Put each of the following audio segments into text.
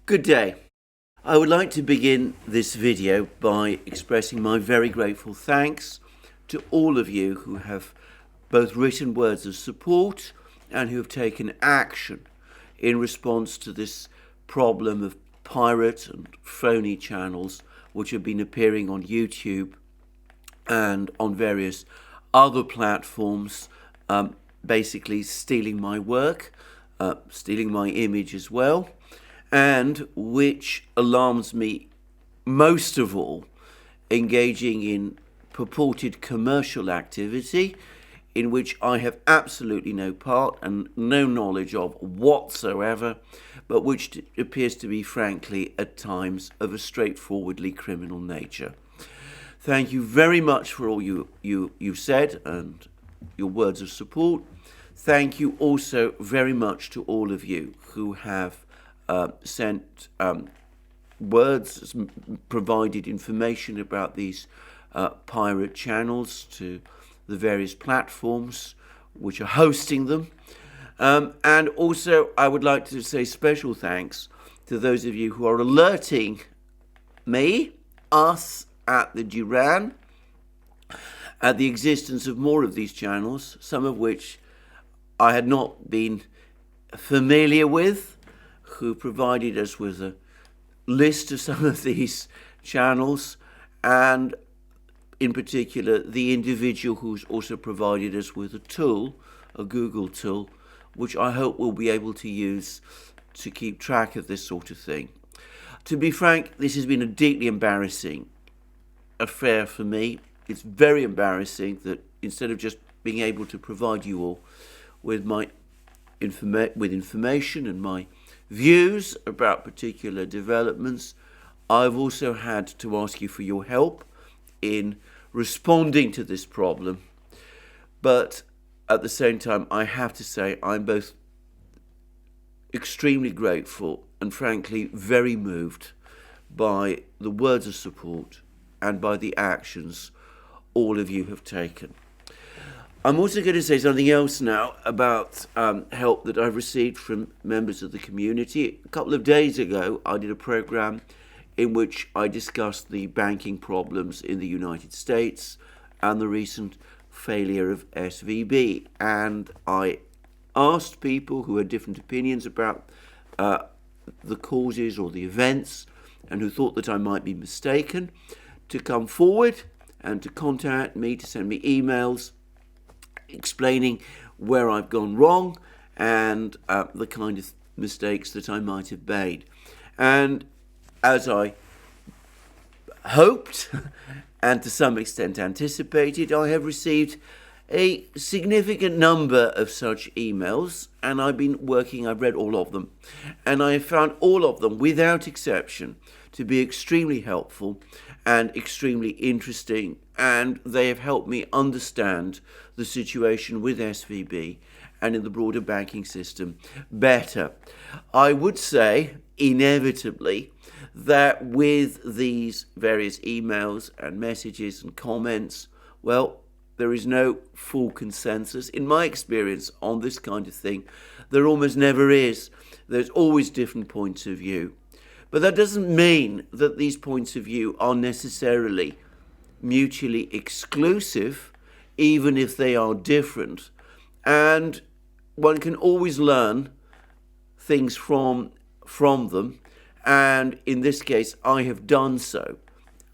Good day. I would like to begin this video by expressing my very grateful thanks to all of you who have both written words of support and who have taken action in response to this problem of pirate and phony channels which have been appearing on YouTube and on various other platforms, basically stealing my work, stealing my image as well, and which alarms me most of all, engaging in purported commercial activity in which I have absolutely no part and no knowledge of whatsoever, but which appears to be, frankly, at times of a straightforwardly criminal nature. Thank you very much for all you said and your words of support. Thank you also very much to all of you who have sent words, provided information about these pirate channels to the various platforms which are hosting them. And also I would like to say special thanks to those of you who are alerting me, us at the Duran, at the existence of more of these channels, some of which I had not been familiar with, who provided us with a list of some of these channels, and in particular the individual who's also provided us with a tool, a Google tool, which I hope we'll be able to use to keep track of this sort of thing. To be frank, this has been a deeply embarrassing affair for me. It's very embarrassing that instead of just being able to provide you all with my information and my views about particular developments, I've also had to ask you for your help in responding to this problem. But at the same time, I have to say I'm both extremely grateful and frankly very moved by the words of support and by the actions all of you have taken. I'm also going to say something else now about help that I've received from members of the community. A couple of days ago, I did a program in which I discussed the banking problems in the United States and the recent failure of SVB. And I asked people who had different opinions about the causes or the events and who thought that I might be mistaken to come forward and to contact me, to send me emails explaining where I've gone wrong and the kind of mistakes that I might have made. And as I hoped and to some extent anticipated, I have received a significant number of such emails, and I've read all of them, and I have found all of them, without exception, to be extremely helpful and extremely interesting, and they have helped me understand the situation with SVB and in the broader banking system better. I would say, inevitably, that with these various emails and messages and comments, well, there is no full consensus. In my experience on this kind of thing, there almost never is. There's always different points of view. But that doesn't mean that these points of view are necessarily mutually exclusive, even if they are different. And one can always learn things from them. And in this case, I have done so.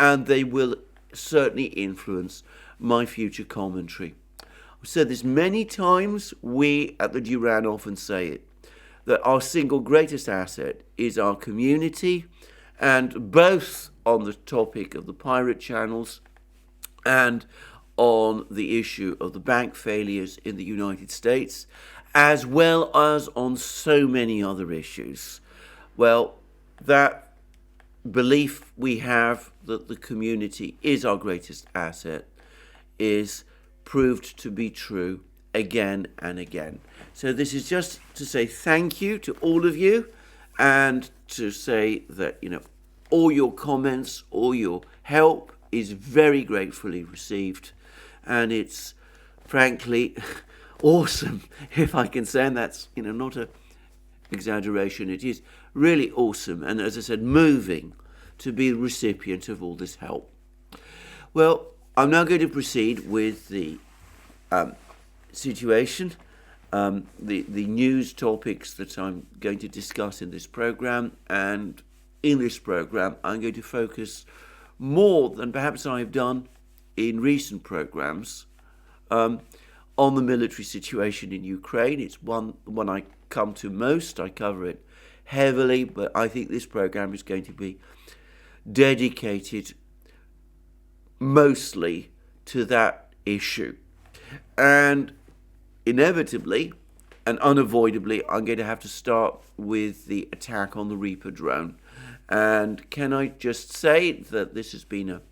And they will certainly influence my future commentary. I've said this many times. We at the Duran often say it, that our single greatest asset is our community, and both on the topic of the pirate channels and on the issue of the bank failures in the United States, as well as on so many other issues. Well, that belief we have that the community is our greatest asset is proved to be true again and again. So this is just to say thank you to all of you, and to say that, all your comments, all your help is very gratefully received, and it's frankly awesome, if I can say, and that's not a exaggeration. It is really awesome and, as I said, moving to be the recipient of all this help. Well, I'm now going to proceed with the situation, the news topics that I'm going to discuss in this program. And in this program, I'm going to focus more than perhaps I've done in recent programs on the military situation in Ukraine. It's one I come to most. I cover it heavily, but I think this program is going to be dedicated mostly to that issue. And inevitably and unavoidably, I'm going to have to start with the attack on the Reaper drone. And can I just say that this has been a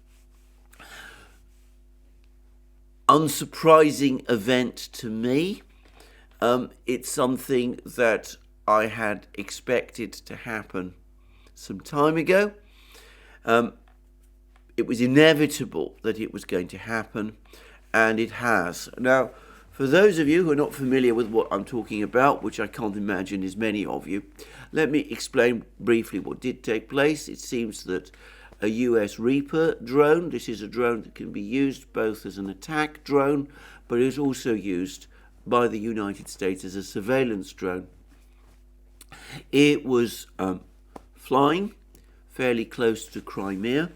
unsurprising event to me. It's something that I had expected to happen some time ago. It was inevitable that it was going to happen, and it has. Now, for those of you who are not familiar with what I'm talking about, which I can't imagine is many of you, let me explain briefly what did take place. It seems that a US Reaper drone, this is a drone that can be used both as an attack drone, but is also used by the United States as a surveillance drone. It was flying fairly close to Crimea.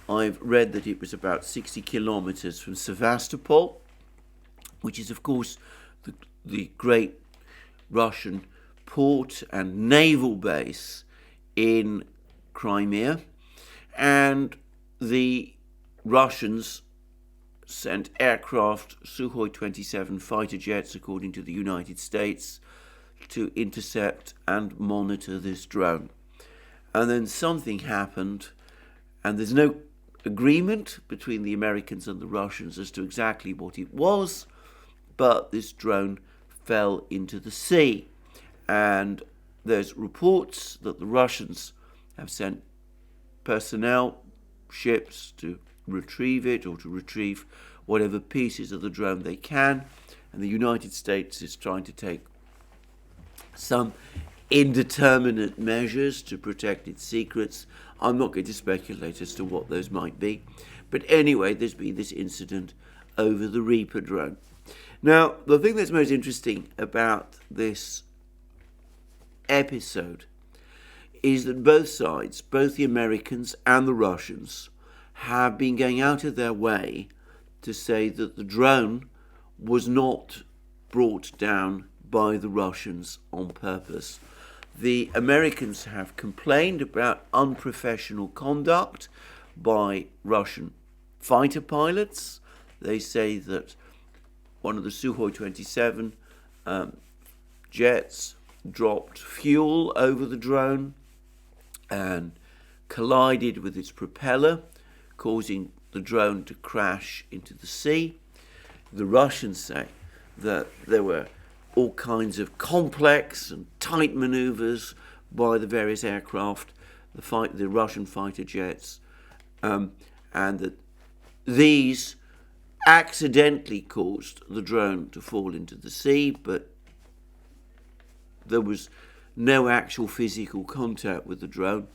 I've read that it was about 60 kilometers from Sevastopol, which is, of course, the great Russian port and naval base in Crimea. And the Russians sent aircraft, Sukhoi 27 fighter jets, according to the United States, to intercept and monitor this drone. And then something happened, and there's no agreement between the Americans and the Russians as to exactly what it was, but this drone fell into the sea. And there's reports that the Russians have sent personnel, ships, to retrieve it or to retrieve whatever pieces of the drone they can. And the United States is trying to take some indeterminate measures to protect its secrets. I'm not going to speculate as to what those might be. But anyway, there's been this incident over the Reaper drone. Now, the thing that's most interesting about this episode is that both sides, both the Americans and the Russians, have been going out of their way to say that the drone was not brought down by the Russians on purpose. The Americans have complained about unprofessional conduct by Russian fighter pilots. They say that one of the Sukhoi 27 jets dropped fuel over the drone and collided with its propeller, causing the drone to crash into the sea. The Russians say that there were all kinds of complex and tight maneuvers by the various aircraft, the Russian fighter jets, and that these accidentally caused the drone to fall into the sea, but there was no actual physical contact with the drone.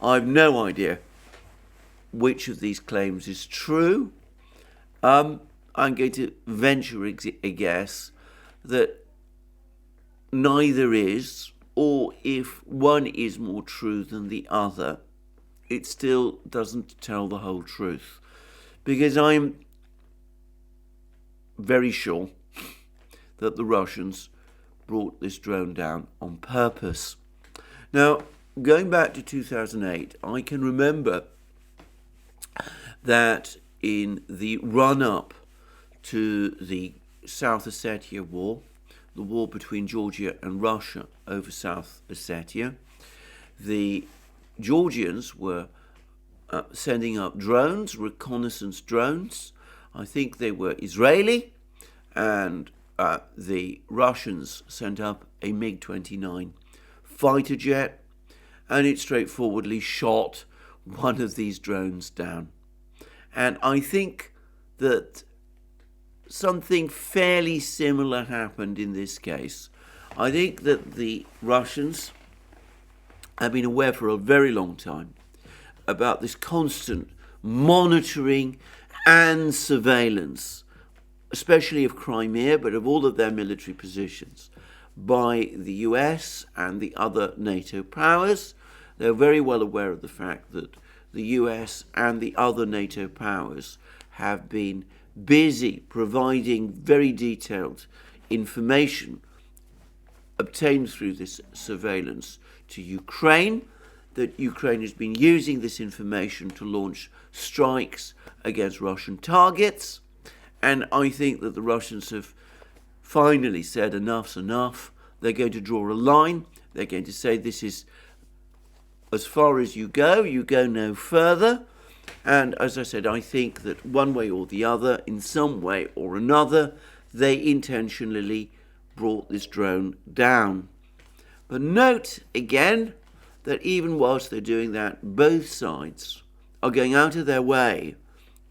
I've no idea which of these claims is true. I'm going to venture a guess that neither is, or if one is more true than the other, it still doesn't tell the whole truth. Because I'm very sure that the Russians brought this drone down on purpose. Now, going back to 2008, I can remember that in the run-up to the South Ossetia war, the war between Georgia and Russia over South Ossetia, the Georgians were sending up drones, reconnaissance drones. I think they were Israeli, and the Russians sent up a MiG-29 fighter jet, and it straightforwardly shot one of these drones down. And I think that something fairly similar happened in this case. I think that the Russians have been aware for a very long time about this constant monitoring and surveillance, especially of Crimea, but of all of their military positions, by the US and the other NATO powers. They're very well aware of the fact that the US and the other NATO powers have been busy providing very detailed information obtained through this surveillance to Ukraine, that Ukraine has been using this information to launch strikes against Russian targets. And I think that the Russians have finally said enough's enough. They're going to draw a line. They're going to say this is as far as you go no further. And as I said, I think that one way or the other, in some way or another, they intentionally brought this drone down. But note again that even whilst they're doing that, both sides are going out of their way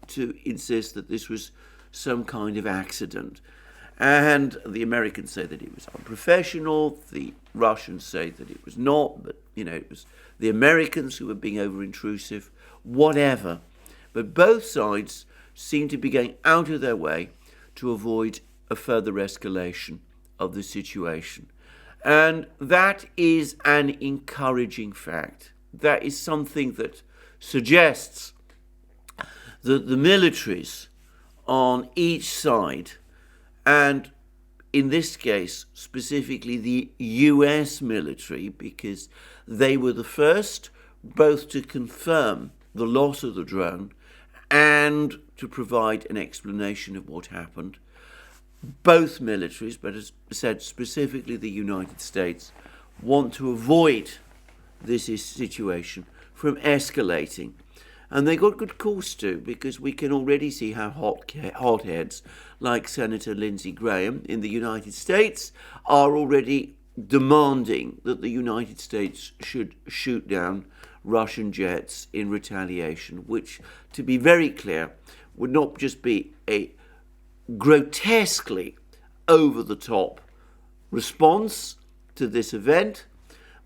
to insist that this was some kind of accident. And the Americans say that it was unprofessional, the Russians say that it was not, but it was the Americans who were being over-intrusive, whatever. But both sides seem to be going out of their way to avoid a further escalation of the situation. And that is an encouraging fact. That is something that suggests that the militaries on each side, and in this case specifically the US military, because they were the first both to confirm the loss of the drone and to provide an explanation of what happened. Both militaries, but as I said, specifically the United States, want to avoid this situation from escalating. And they got good cause to, because we can already see how hotheads like Senator Lindsey Graham in the United States are already demanding that the United States should shoot down Russian jets in retaliation, which, to be very clear, would not just be a grotesquely over-the-top response to this event,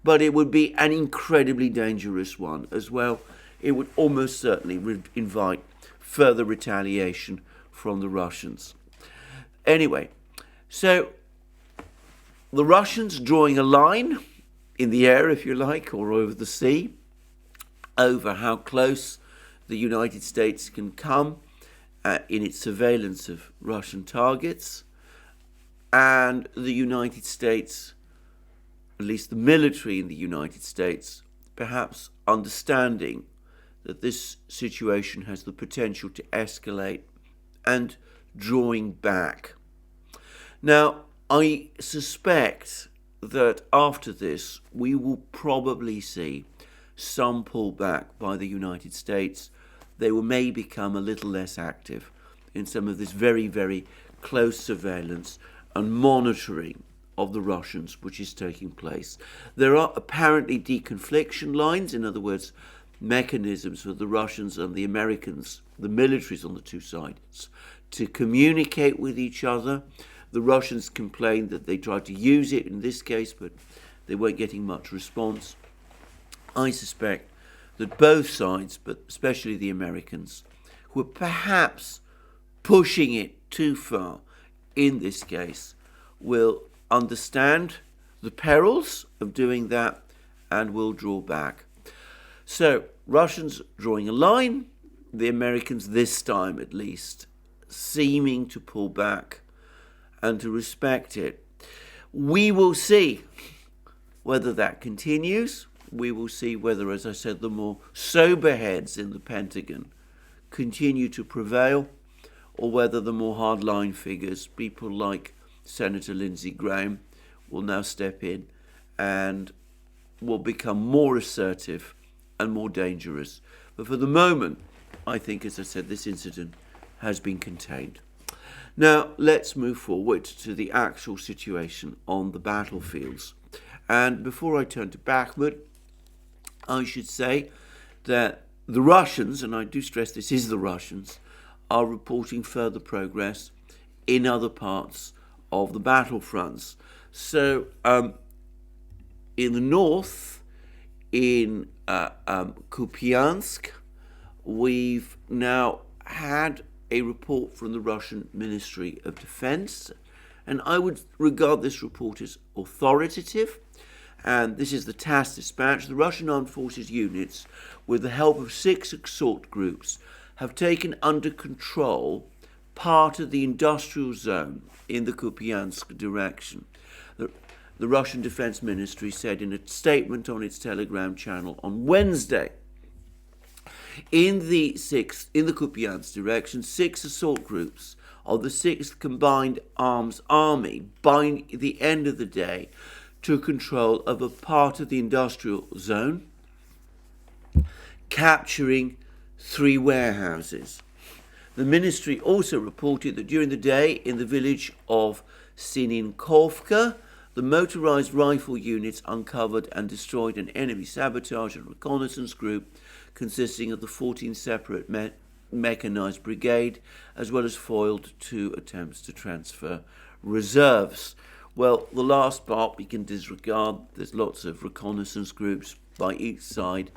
but it would be an incredibly dangerous one as well. It would almost certainly invite further retaliation from the Russians. Anyway, so the Russians drawing a line in the air, if you like, or over the sea, over how close the United States can come in its surveillance of Russian targets, and the United States, at least the military in the United States, perhaps understanding that this situation has the potential to escalate and drawing back. Now, I suspect that after this, we will probably see some pullback by the United States. They may become a little less active in some of this very, very close surveillance and monitoring of the Russians, which is taking place. There are apparently deconfliction lines, in other words, mechanisms for the Russians and the Americans, the militaries on the two sides, to communicate with each other. The Russians complained that they tried to use it in this case, but they weren't getting much response. I suspect that both sides, but especially the Americans, were perhaps pushing it too far in this case, will understand the perils of doing that and will draw back. So, Russians drawing a line, the Americans this time at least seeming to pull back and to respect it. We will see whether that continues. We will see whether, as I said, the more sober heads in the Pentagon continue to prevail, or whether the more hardline figures, people like Senator Lindsey Graham, will now step in and will become more assertive and more dangerous. But for the moment, I think, as I said, this incident has been contained. Now, let's move forward to the actual situation on the battlefields. And before I turn to Bakhmut, I should say that the Russians, and I do stress this is the Russians, are reporting further progress in other parts of the battlefronts. So, in the north, in Kupiansk. We've now had a report from the Russian Ministry of Defense, and I would regard this report as authoritative. And this is the TASS dispatch. The Russian Armed Forces units, with the help of 6 assault groups, have taken under control part of the industrial zone in the Kupiansk direction. The Russian Defense Ministry said in a statement on its Telegram channel on Wednesday. In the Kupiansk direction, 6 assault groups of the 6th Combined Arms Army, by the end of the day, took control of a part of the industrial zone, capturing 3 warehouses. The ministry also reported that during the day in the village of Sininkovka, the motorized rifle units uncovered and destroyed an enemy sabotage and reconnaissance group consisting of the 14 separate mechanized brigade, as well as foiled 2 attempts to transfer reserves. Well, the last part we can disregard. There's lots of reconnaissance groups by each side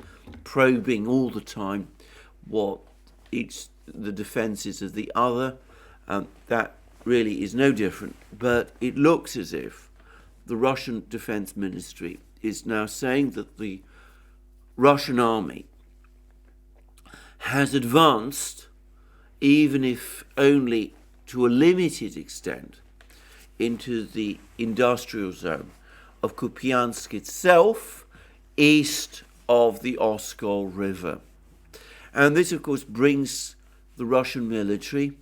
probing all the time what the defences of the other. That really is no different, but it looks as if the Russian Defense Ministry is now saying that the Russian army has advanced, even if only to a limited extent, into the industrial zone of Kupiansk itself, east of the Oskol River. And this, of course, brings the Russian military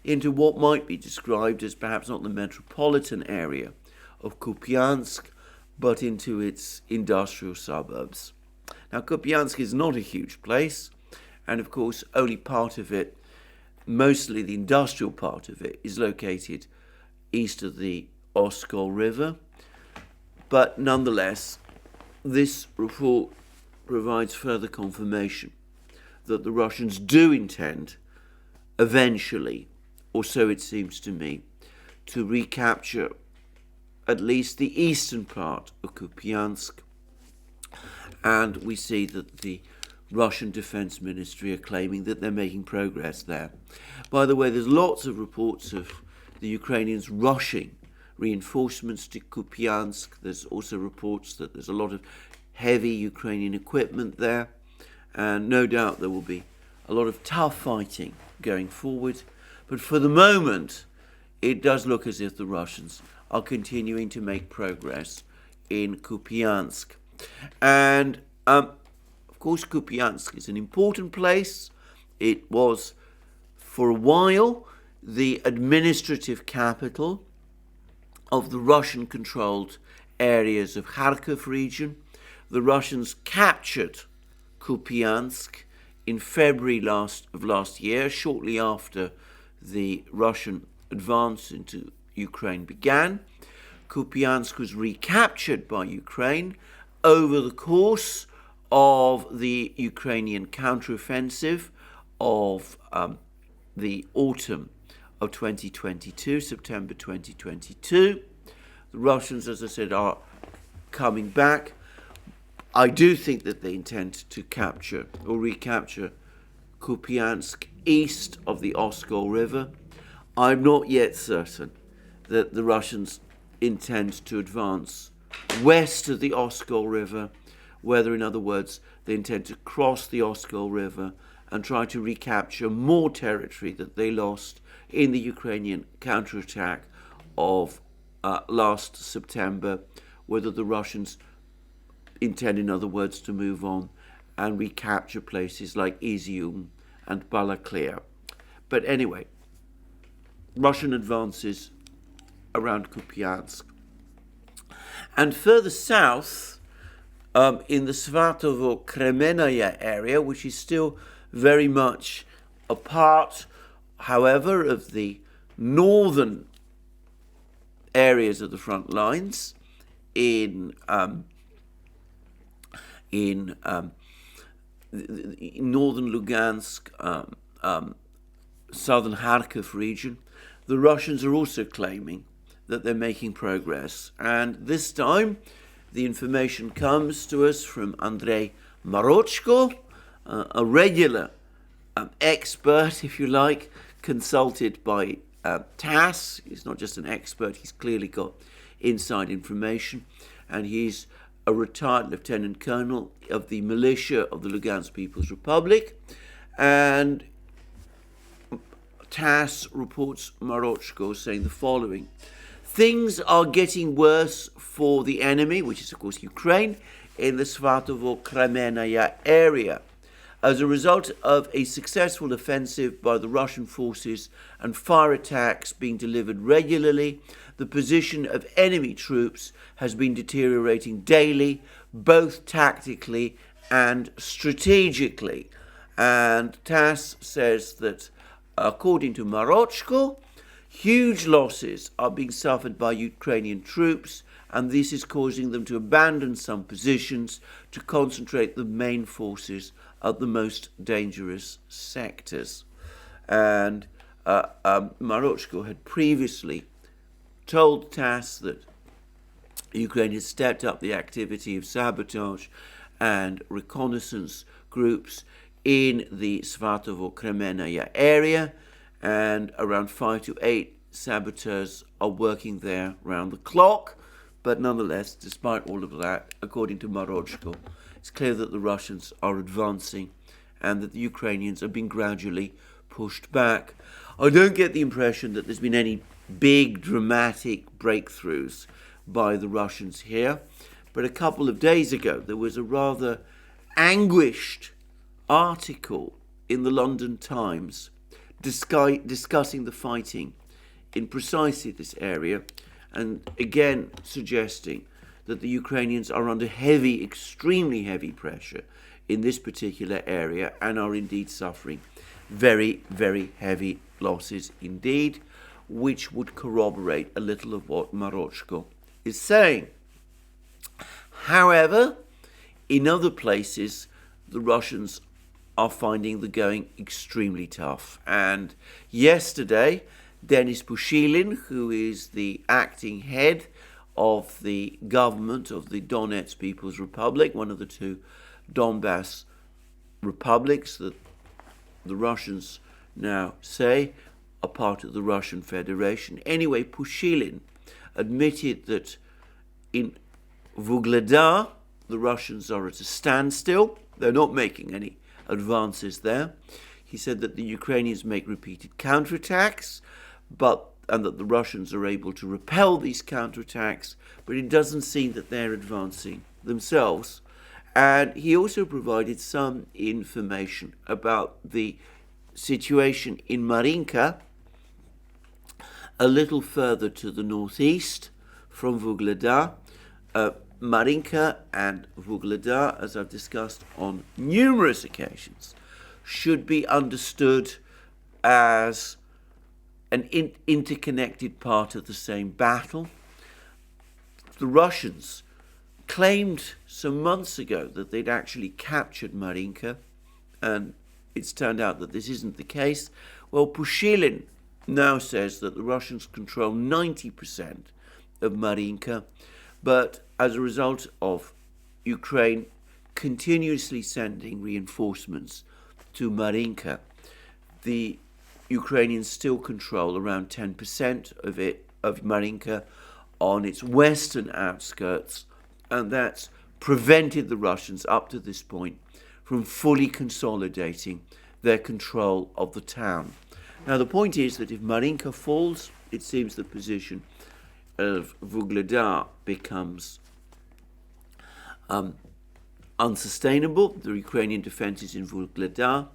into what might be described as perhaps not the metropolitan area of Kupiansk, but into its industrial suburbs. Now, Kupiansk is not a huge place, and of course, only part of it, mostly the industrial part of it, is located east of the Oskol River. But nonetheless, this report provides further confirmation that the Russians do intend eventually, or so it seems to me, to recapture at least the eastern part of Kupiansk. And we see that the Russian Defense Ministry are claiming that they're making progress there. By the way, there's lots of reports of the Ukrainians rushing reinforcements to Kupiansk. There's also reports that there's a lot of heavy Ukrainian equipment there, and no doubt there will be a lot of tough fighting going forward. But for the moment, it does look as if the Russians are continuing to make progress in Kupiansk. And of course, Kupiansk is an important place. It was, for a while, the administrative capital of the Russian-controlled areas of Kharkiv region. The Russians captured Kupiansk in February of last year, shortly after the Russian advance into Ukraine began. Kupiansk was recaptured by Ukraine over the course of the Ukrainian counteroffensive of the autumn of 2022, September 2022. The Russians, as I said, are coming back. I do think that they intend to capture or recapture Kupiansk east of the Oskol River. I'm not yet certain that the Russians intend to advance west of the Oskol River, whether, in other words, they intend to cross the Oskol River and try to recapture more territory that they lost in the Ukrainian counterattack of last September, whether the Russians intend, in other words, to move on and recapture places like ETHEREUM and Balaklia. But anyway, Russian advances around Kupiansk. And further south, in the Svatovo-Kremenaya area, which is still very much a part, however, of the northern areas of the front lines in northern Lugansk, southern Kharkiv region, the Russians are also claiming that they're making progress. And this time, The information comes to us from Andrei Marochko, a regular expert, if you like, consulted by TASS. He's not just an expert, he's clearly got inside information, and he's a retired lieutenant colonel of the militia of the Lugansk People's Republic. And TASS reports Marochko saying the following: things are getting worse for the enemy, which is of course Ukraine, in the Svatovo-Kremenaya area. As a result of a successful offensive by the Russian forces and fire attacks being delivered regularly, the position of enemy troops has been deteriorating daily, both tactically and strategically. And TASS says that, according to Marochko, huge losses are being suffered by Ukrainian troops, and this is causing them to abandon some positions to concentrate the main forces at the most dangerous sectors. And Marochko had previously told TASS that Ukraine has stepped up the activity of sabotage and reconnaissance groups in the Svatovo-Kremenaya area, and around 5 to 8 saboteurs are working there round the clock. But nonetheless, despite all of that, according to Marochko, it's clear that the Russians are advancing and that the Ukrainians are being gradually pushed back. I don't get the impression that there's been any big dramatic breakthroughs by the Russians here, but a couple of days ago there was a rather anguished article in the London Times discussing the fighting in precisely this area, and again suggesting that the Ukrainians are under heavy, extremely heavy pressure in this particular area and are indeed suffering very, very heavy losses indeed, which would corroborate a little of what Marochko is saying. However, in other places, the Russians are finding the going extremely tough. And yesterday, Denis Pushilin, who is the acting head of the government of the Donetsk People's Republic, one of the two Donbass republics that the Russians now say are part of the Russian Federation. Anyway, Pushilin admitted that in Vuhledar, the Russians are at a standstill. They're not making any advances there. He said that the Ukrainians make repeated counterattacks, and that the Russians are able to repel these counterattacks, but it doesn't seem that they're advancing themselves. And he also provided some information about the situation in Marinka, a little further to the northeast from Vuhledar. Marinka and Vuhledar, as I've discussed on numerous occasions, should be understood as an interconnected part of the same battle. The Russians claimed some months ago that they'd actually captured Marinka, and it's turned out that this isn't the case. Well, Pushilin now says that the Russians control 90% of Marinka, but as a result of Ukraine continuously sending reinforcements to Marinka, the Ukrainians still control around 10% of Marinka on its western outskirts, and that's prevented the Russians up to this point from fully consolidating their control of the town. Now, the point is that if Marinka falls, it seems the position of Vuhledar becomes unsustainable. The Ukrainian defenses in Vuhledar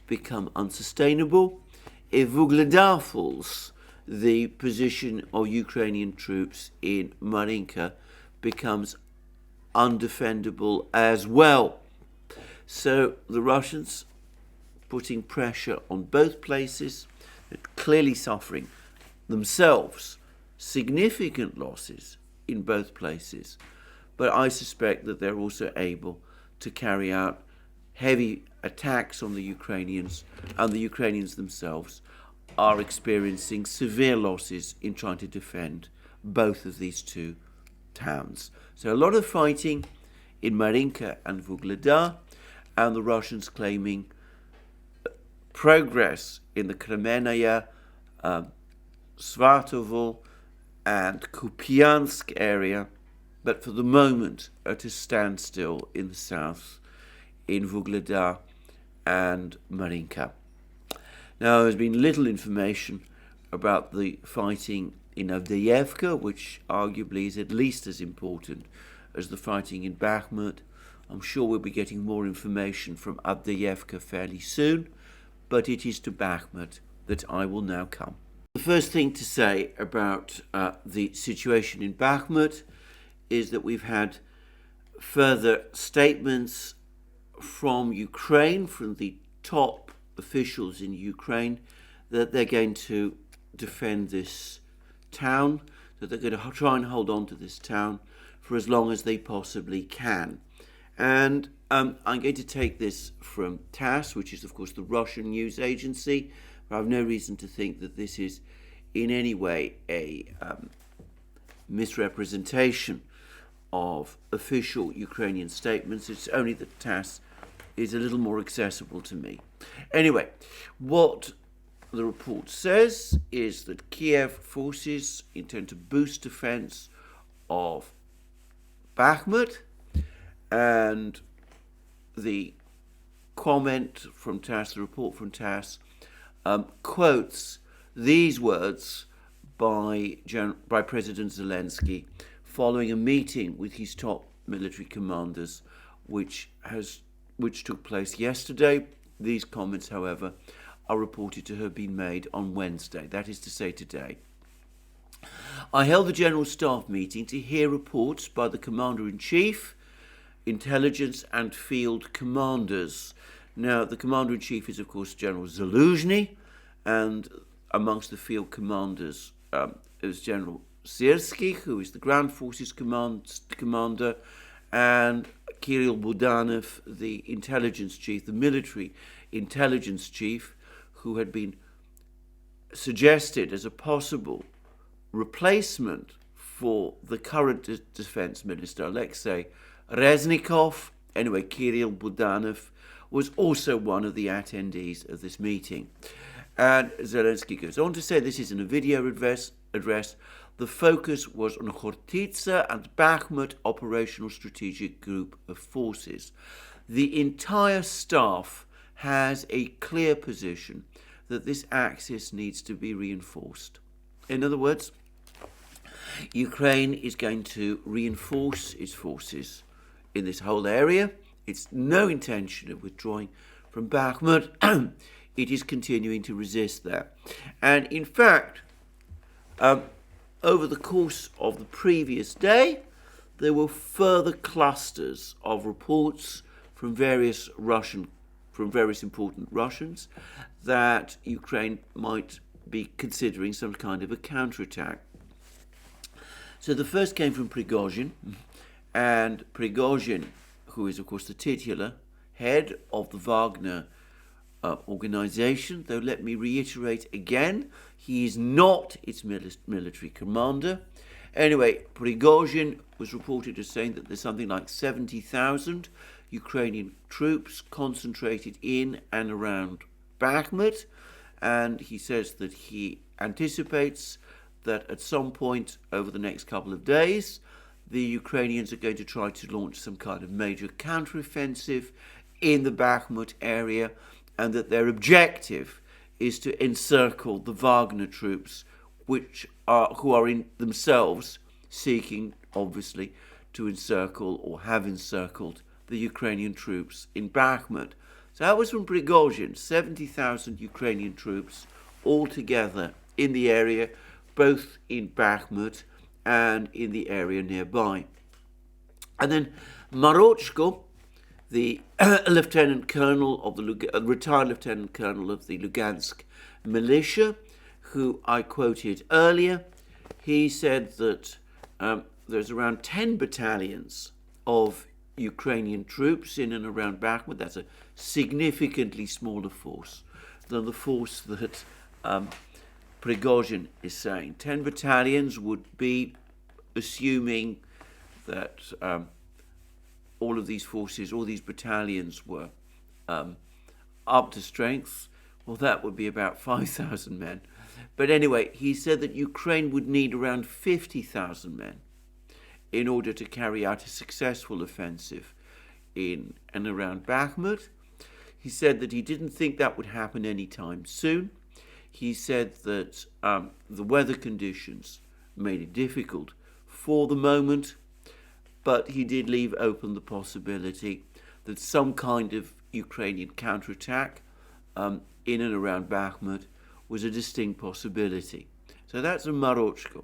become unsustainable. If Vuhledar falls, the position of Ukrainian troops in Marinka becomes undefendable as well. So the Russians putting pressure on both places, clearly suffering themselves significant losses in both places. But I suspect that they're also able to carry out heavy attacks on the Ukrainians, and the Ukrainians themselves are experiencing severe losses in trying to defend both of these two towns. So a lot of fighting in Marinka and Vuhledar, and the Russians claiming progress in the Kremenaya, Svatopol and Kupiansk area, but for the moment at a standstill in the south, in Vuhledar and Marinka. Now, there's been little information about the fighting in Avdiivka, which arguably is at least as important as the fighting in Bakhmut. I'm sure we'll be getting more information from Avdiivka fairly soon, but it is to Bakhmut that I will now come. The first thing to say about the situation in Bakhmut is that we've had further statements from Ukraine, from the top officials in Ukraine, that they're going to defend this town, that they're going to try and hold on to this town for as long as they possibly can. And I'm going to take this from TASS, which is, of course, the Russian news agency. But I have no reason to think that this is in any way a misrepresentation of official Ukrainian statements. It's only that TASS is a little more accessible to me. Anyway, what the report says is that Kiev forces intend to boost defense of Bakhmut, and the comment from TASS, the report from TASS, quotes these words by President Zelensky following a meeting with his top military commanders, which took place yesterday. These comments, however, are reported to have been made on Wednesday, that is to say today. I held the General Staff meeting to hear reports by the Commander-in-Chief, intelligence and field commanders. Now, the Commander-in-Chief is, of course, General Zaluzhny, and amongst the field commanders is General Syrskyi, who is the Ground Forces commander, and Kirill Budanov, the intelligence chief, the military intelligence chief, who had been suggested as a possible replacement for the current defense minister, Alexei Reznikov. Anyway, Kirill Budanov was also one of the attendees of this meeting. And Zelensky goes on to say, this is in a video address, the focus was on Khortytsa and Bakhmut operational strategic group of forces. The entire staff has a clear position that this axis needs to be reinforced. In other words, Ukraine is going to reinforce its forces in this whole area. It's no intention of withdrawing from Bakhmut. It is continuing to resist there. And in fact, over the course of the previous day, there were further clusters of reports from various important Russians that Ukraine might be considering some kind of a counterattack. So the first came from Prigozhin, and Prigozhin, who is of course the titular head of the Wagner organization, though let me reiterate again, he is not its military commander. Anyway, Prigozhin was reported as saying that there's something like 70,000 Ukrainian troops concentrated in and around Bakhmut, and he says that he anticipates that at some point over the next couple of days, the Ukrainians are going to try to launch some kind of major counteroffensive in the Bakhmut area, and that their objective is to encircle the Wagner troops, who are in themselves seeking, obviously, to encircle or have encircled the Ukrainian troops in Bakhmut. So that was from Prigozhin, 70,000 Ukrainian troops altogether in the area, both in Bakhmut and in the area nearby. And then Marochko, the lieutenant colonel of the retired lieutenant colonel of the Lugansk militia, who I quoted earlier, he said that there's around 10 battalions of Ukrainian troops in and around Bakhmut. That's a significantly smaller force than the force that Prigozhin is saying. 10 battalions would be assuming that all of these forces, all these battalions were up to strength, well, that would be about 5,000 men. But anyway, he said that Ukraine would need around 50,000 men in order to carry out a successful offensive in and around Bakhmut. He said that he didn't think that would happen anytime soon. He said that the weather conditions made it difficult for the moment, but he did leave open the possibility that some kind of Ukrainian counterattack in and around Bakhmut was a distinct possibility. So that's a Marochko.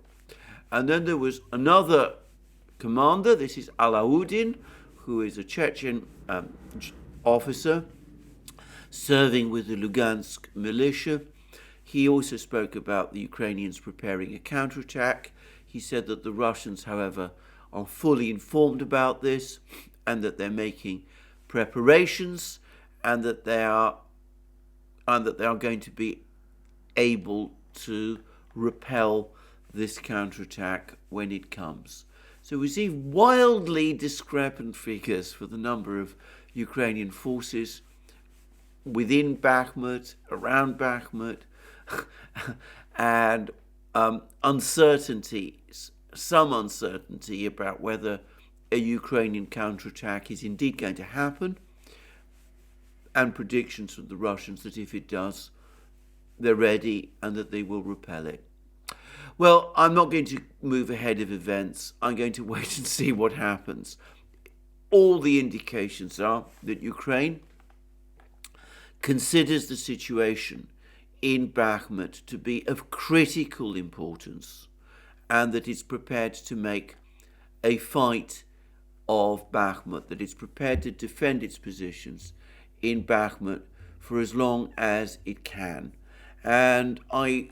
And then there was another commander, this is Alaudin, who is a Chechen officer serving with the Lugansk militia. He also spoke about the Ukrainians preparing a counterattack. He said that the Russians, however, are fully informed about this and that they're making preparations and that they are going to be able to repel this counterattack when it comes. So we see wildly discrepant figures for the number of Ukrainian forces within Bakhmut, around Bakhmut, and uncertainties, some uncertainty about whether a Ukrainian counterattack is indeed going to happen, and predictions from the Russians that if it does, they're ready and that they will repel it. Well, I'm not going to move ahead of events. I'm going to wait and see what happens. All the indications are that Ukraine considers the situation in Bakhmut to be of critical importance and that it's prepared to make a fight of Bakhmut, that it's prepared to defend its positions in Bakhmut for as long as it can. And I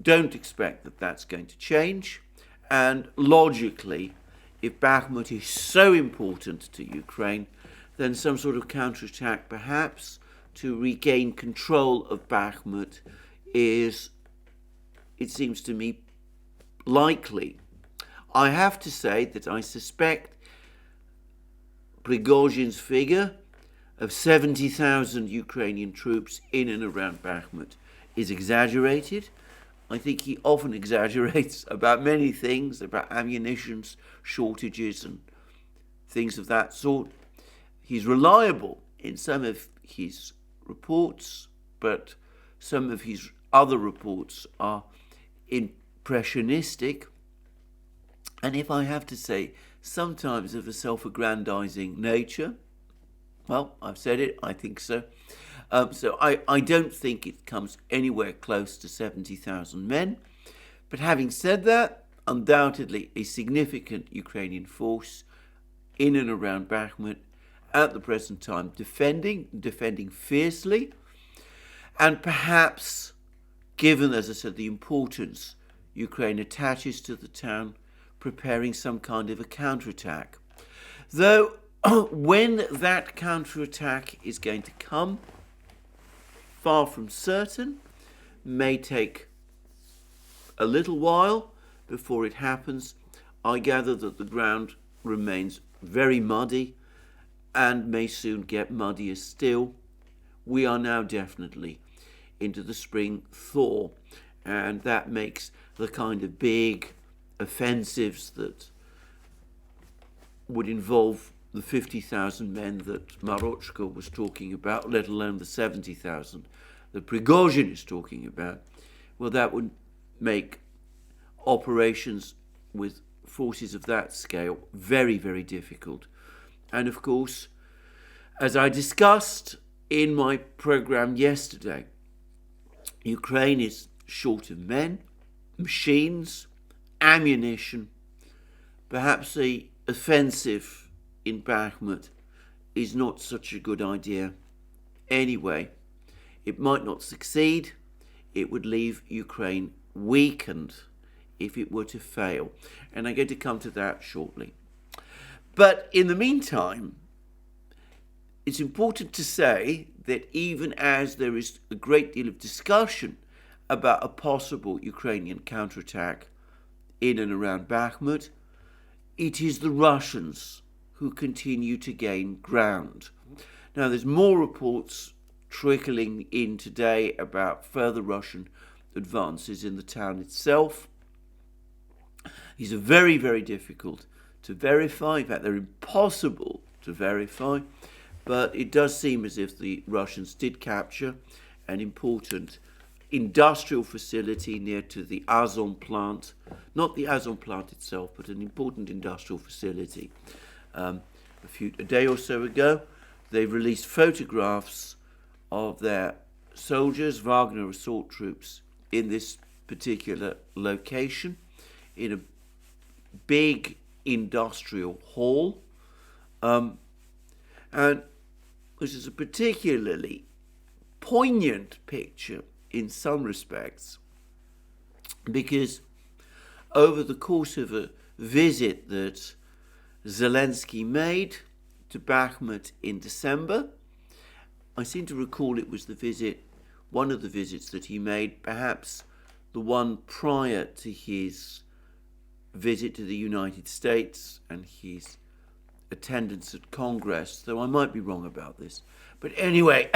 don't expect that that's going to change. And logically, if Bakhmut is so important to Ukraine, then some sort of counterattack perhaps to regain control of Bakhmut is, it seems to me, likely. I have to say that I suspect Prigozhin's figure of 70,000 Ukrainian troops in and around Bakhmut is exaggerated. I think he often exaggerates about many things, about ammunition shortages and things of that sort. He's reliable in some of his reports, but some of his other reports are impressionistic, and if I have to say, sometimes of a self-aggrandizing nature. Well, I've said it, I think so. So I don't think it comes anywhere close to 70,000 men. But having said that, undoubtedly a significant Ukrainian force in and around Bakhmut at the present time, defending fiercely, and perhaps, given, as I said, the importance Ukraine attaches to the town, preparing some kind of a counterattack. Though, when that counterattack is going to come, far from certain, may take a little while before it happens. I gather that the ground remains very muddy and may soon get muddier still. We are now definitely into the spring thaw, and that makes the kind of big offensives that would involve the 50,000 men that Marochko was talking about, let alone the 70,000 that Prigozhin is talking about, well, that would make operations with forces of that scale very, very difficult. And of course, as I discussed in my program yesterday, Ukraine is short of men, machines, ammunition. Perhaps the offensive in Bakhmut is not such a good idea. Anyway, it might not succeed. It would leave Ukraine weakened if it were to fail. And I'm going to come to that shortly. But in the meantime, it's important to say that even as there is a great deal of discussion about a possible Ukrainian counterattack in and around Bakhmut, it is the Russians who continue to gain ground. Now, there's more reports trickling in today about further Russian advances in the town itself. These are very, very difficult to verify. In fact, they're impossible to verify. But it does seem as if the Russians did capture an important industrial facility near to the Azon plant. Not the Azon plant itself, but an important industrial facility. A day or so ago, they released photographs of their soldiers, Wagner assault troops, in this particular location, in a big industrial hall. And this is a particularly poignant picture in some respects, because over the course of a visit that Zelensky made to Bakhmut in December, I seem to recall it was one of the visits that he made, perhaps the one prior to his visit to the United States and his attendance at Congress, though I might be wrong about this. But anyway,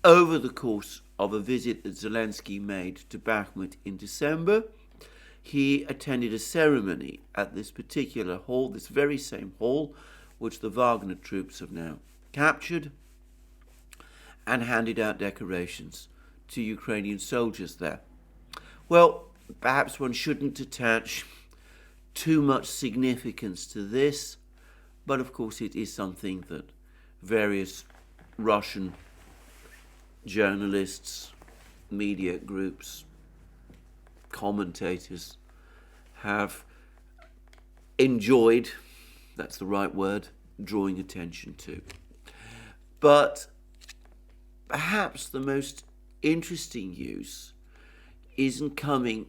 over the course of a visit that Zelensky made to Bakhmut in December, he attended a ceremony at this particular hall, this very same hall, which the Wagner troops have now captured, and handed out decorations to Ukrainian soldiers there. Well, perhaps one shouldn't attach too much significance to this, but of course it is something that various Russian journalists, media groups, commentators have enjoyed, that's the right word, drawing attention to. But perhaps the most interesting news isn't coming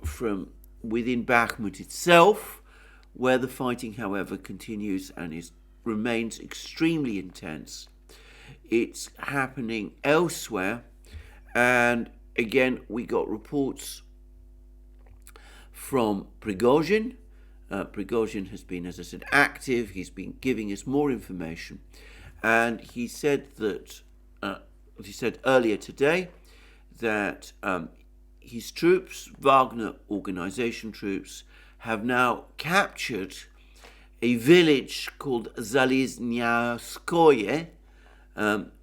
from within Bakhmut itself, where the fighting, however, continues and remains extremely intense. It's happening elsewhere, and again, we got reports from Prigozhin. Prigozhin has been, as I said, active. He's been giving us more information, and he said earlier today that his troops, Wagner organization troops, have now captured a village called Zaliznyskoye,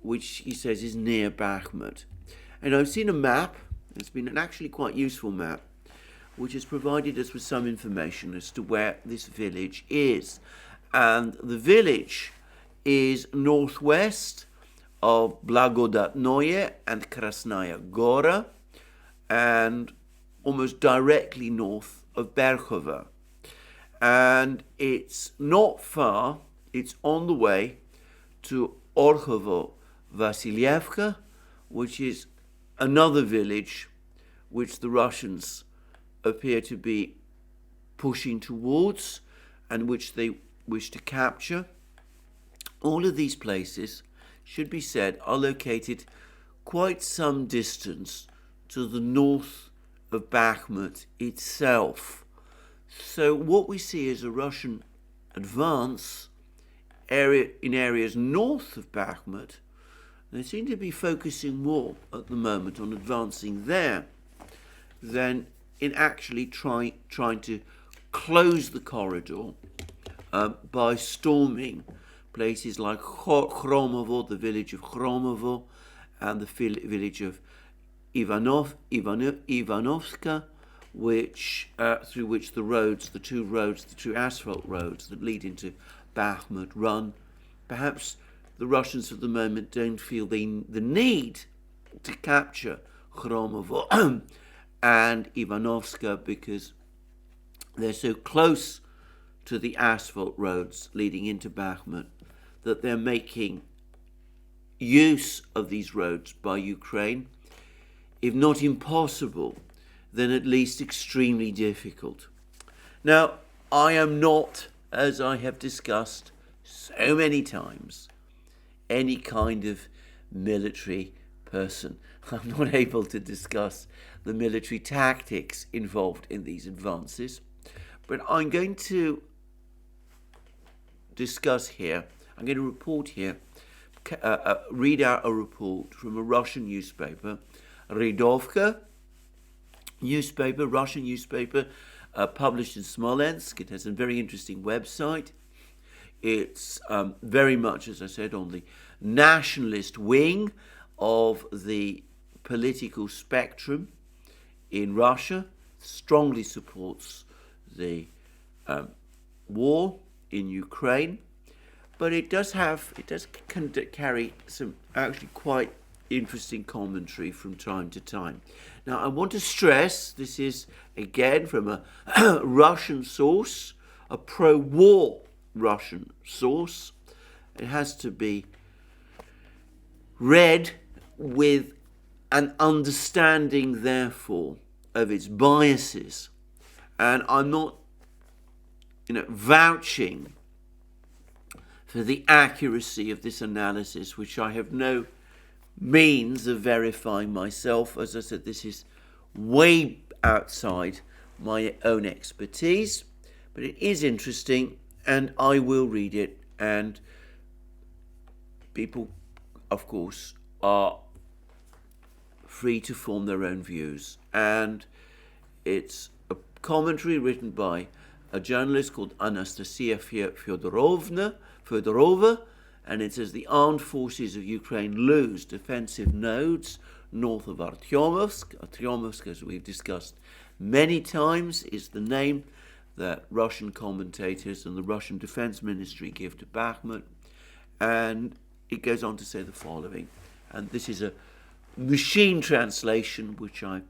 which he says is near Bakhmut. And I've seen a map, it's been an actually quite useful map, which has provided us with some information as to where this village is. And the village is northwest of Blagodatnoye and Krasnaya Gora, and almost directly north of Berkhovo. And it's not far, it's on the way to Orkhovo-Vasilyevka, which is another village which the Russians appear to be pushing towards and which they wish to capture. All of these places, should be said, are located quite some distance to the north of Bakhmut itself. So what we see is a Russian advance in areas north of Bakhmut. They seem to be focusing more at the moment on advancing there than in actually trying to close the corridor by storming places like Khromovo, the village of Khromovo, and the village of Ivanovska, which through which the two asphalt roads that lead into Bakhmut run. Perhaps the Russians at the moment don't feel the need to capture Khromovo and Ivanovska because they're so close to the asphalt roads leading into Bakhmut that they're making use of these roads by Ukraine, if not impossible, then at least extremely difficult. Now, I am not, as I have discussed so many times, any kind of military person. I'm not able to discuss the military tactics involved in these advances, but I'm going to discuss here, I'm going to report here, read out a report from a Russian newspaper, Rydovka newspaper, Russian newspaper, published in Smolensk. It has a very interesting website. It's very much, as I said, on the nationalist wing of the political spectrum in Russia, strongly supports the war in Ukraine, but it does carry some actually quite interesting commentary from time to time. Now, I want to stress this is again from a Russian source, a pro-war Russian source. It has to be read with an understanding, therefore, of its biases. And I'm not, vouching for the accuracy of this analysis, which I have no means of verifying myself. As I said, this is way outside my own expertise, but it is interesting, and I will read it, and people, of course, are free to form their own views. And it's a commentary written by a journalist called Anastasia Fedorova, and it says the armed forces of Ukraine lose defensive nodes north of Artyomovsk. Artyomovsk, as we've discussed many times, is the name that Russian commentators and the Russian Defense Ministry give to Bakhmut. And it goes on to say the following, and this is a machine translation which I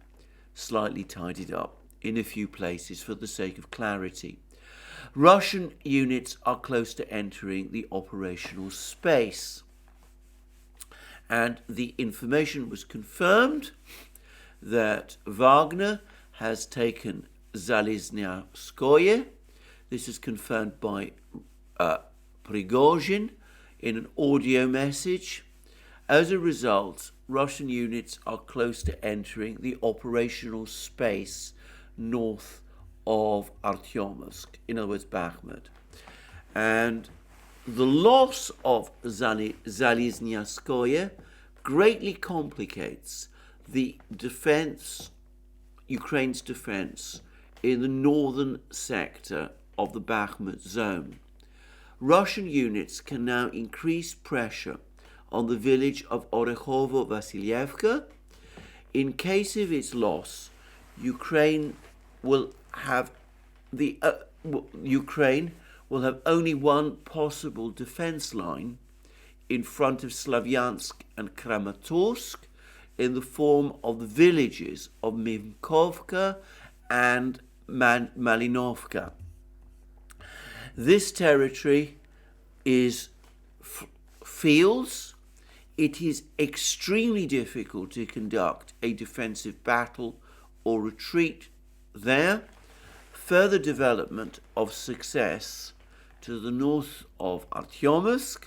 slightly tidied up in a few places for the sake of clarity. Russian units are close to entering the operational space, and the information was confirmed that Wagner has taken Zaliznyskoye. This is confirmed by Prigozhin in an audio message. As a result, Russian units are close to entering the operational space north of Artyomovsk, in other words, Bakhmut. And the loss of Zaliznyskoye greatly complicates the defense, Ukraine's defense, in the northern sector of the Bakhmut zone. Russian units can now increase pressure on the village of Orekhovo-Vasilyevka. In case of its loss, Ukraine will have only one possible defense line in front of Slavyansk and Kramatorsk, in the form of the villages of Mimkovka and Malinovka. This territory is fields. It is extremely difficult to conduct a defensive battle or retreat there. Further development of success to the north of Artyomovsk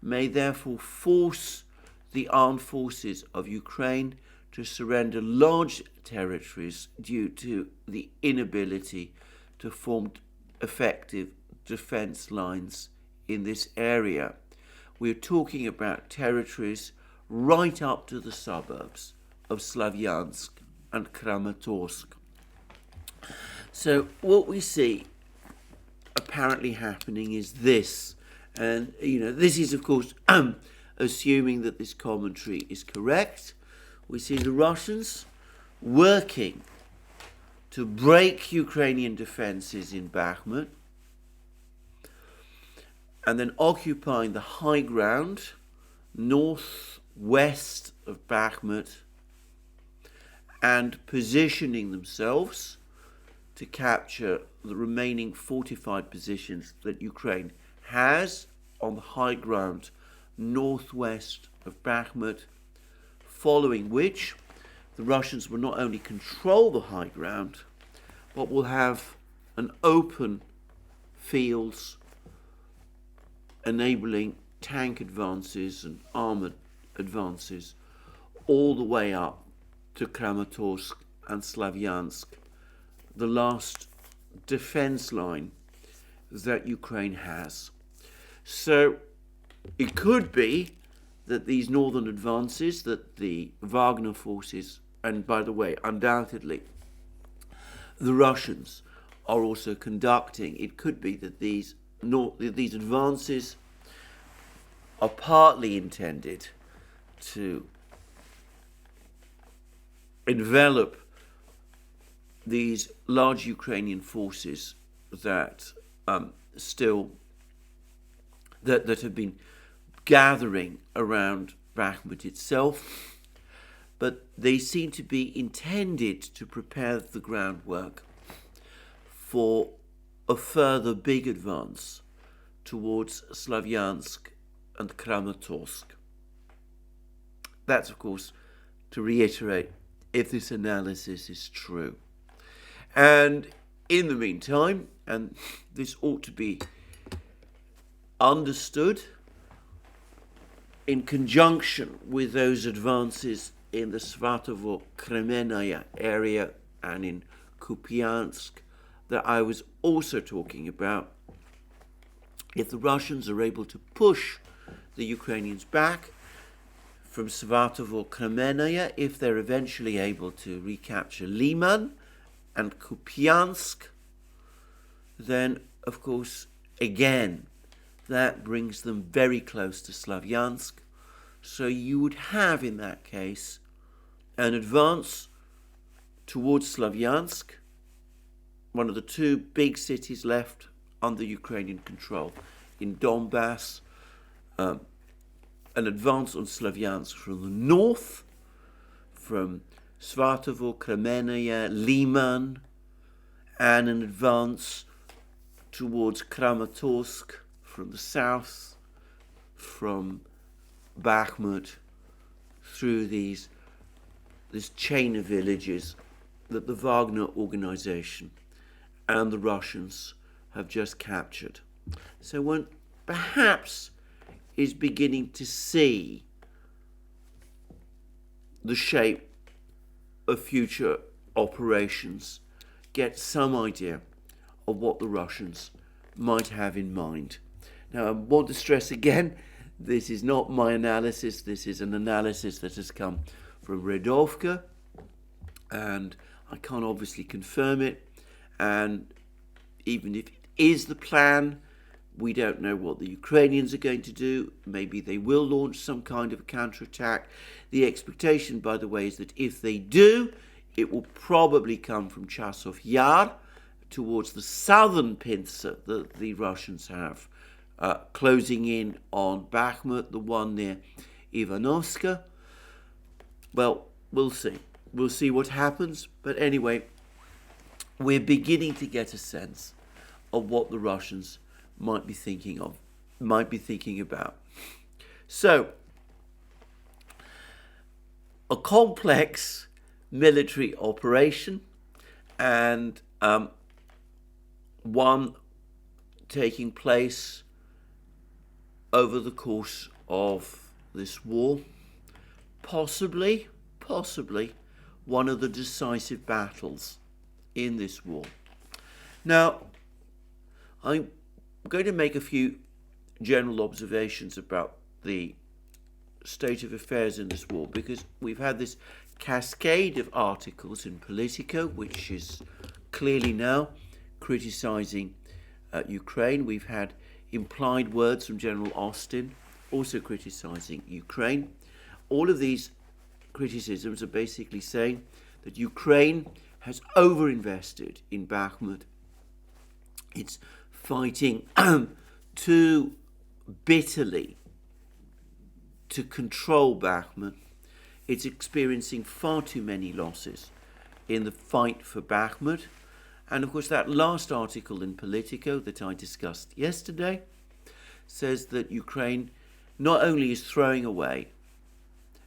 may therefore force the armed forces of Ukraine to surrender large territories due to the inability to form effective defense lines in this area. We're talking about territories right up to the suburbs of Slavyansk and Kramatorsk. So what we see apparently happening is this, and this is of course assuming that this commentary is correct. We see the Russians working to break Ukrainian defenses in Bakhmut and then occupying the high ground northwest of Bakhmut and positioning themselves to capture the remaining fortified positions that Ukraine has on the high ground northwest of Bakhmut, following which the Russians will not only control the high ground, but will have an open fields enabling tank advances and armoured advances all the way up to Kramatorsk and Slavyansk, the last defence line that Ukraine has. So it could be that these northern advances that the Wagner forces, and by the way, undoubtedly, the Russians are also conducting, it could be that these advances are partly intended to envelop these large Ukrainian forces that that have been gathering around Bakhmut itself, but they seem to be intended to prepare the groundwork for a further big advance towards Slavyansk and Kramatorsk. That's, of course, to reiterate, if this analysis is true. And in the meantime, and this ought to be understood in conjunction with those advances in the Svatovo-Kremenaya area and in Kupiansk that I was also talking about, if the Russians are able to push the Ukrainians back from Svatovo-Kremenaya, if they're eventually able to recapture Liman and Kupiansk, then, of course, again, that brings them very close to Slavyansk. So you would have, in that case, an advance towards Slavyansk, one of the two big cities left under Ukrainian control in Donbass, an advance on Slavyansk from the north, from Svatovo, Kremenaya, Liman, and an advance towards Kramatorsk from the south, from Bakhmut, through this chain of villages that the Wagner organization and the Russians have just captured. So one perhaps is beginning to see the shape of future operations, get some idea of what the Russians might have in mind. Now, I want to stress again, this is not my analysis. This is an analysis that has come from Redovka, and I can't obviously confirm it. And even if it is the plan, we don't know what the Ukrainians are going to do. Maybe they will launch some kind of a counterattack. The expectation, by the way, is that if they do, it will probably come from Chasov Yar towards the southern pincer that the Russians have, closing in on Bakhmut, the one near Ivanovska. Well, we'll see. We'll see what happens. But anyway, we're beginning to get a sense of what the Russians might be thinking about. So, a complex military operation, and one taking place over the course of this war, possibly one of the decisive battles in this war. Now, I'm going to make a few general observations about the state of affairs in this war, because we've had this cascade of articles in Politico, which is clearly now criticizing Ukraine. We've had implied words from General Austin, also criticizing Ukraine. All of these criticisms are basically saying that Ukraine has overinvested in Bakhmut. It's fighting too bitterly to control Bakhmut. It's experiencing far too many losses in the fight for Bakhmut. And of course, that last article in Politico that I discussed yesterday says that Ukraine not only is throwing away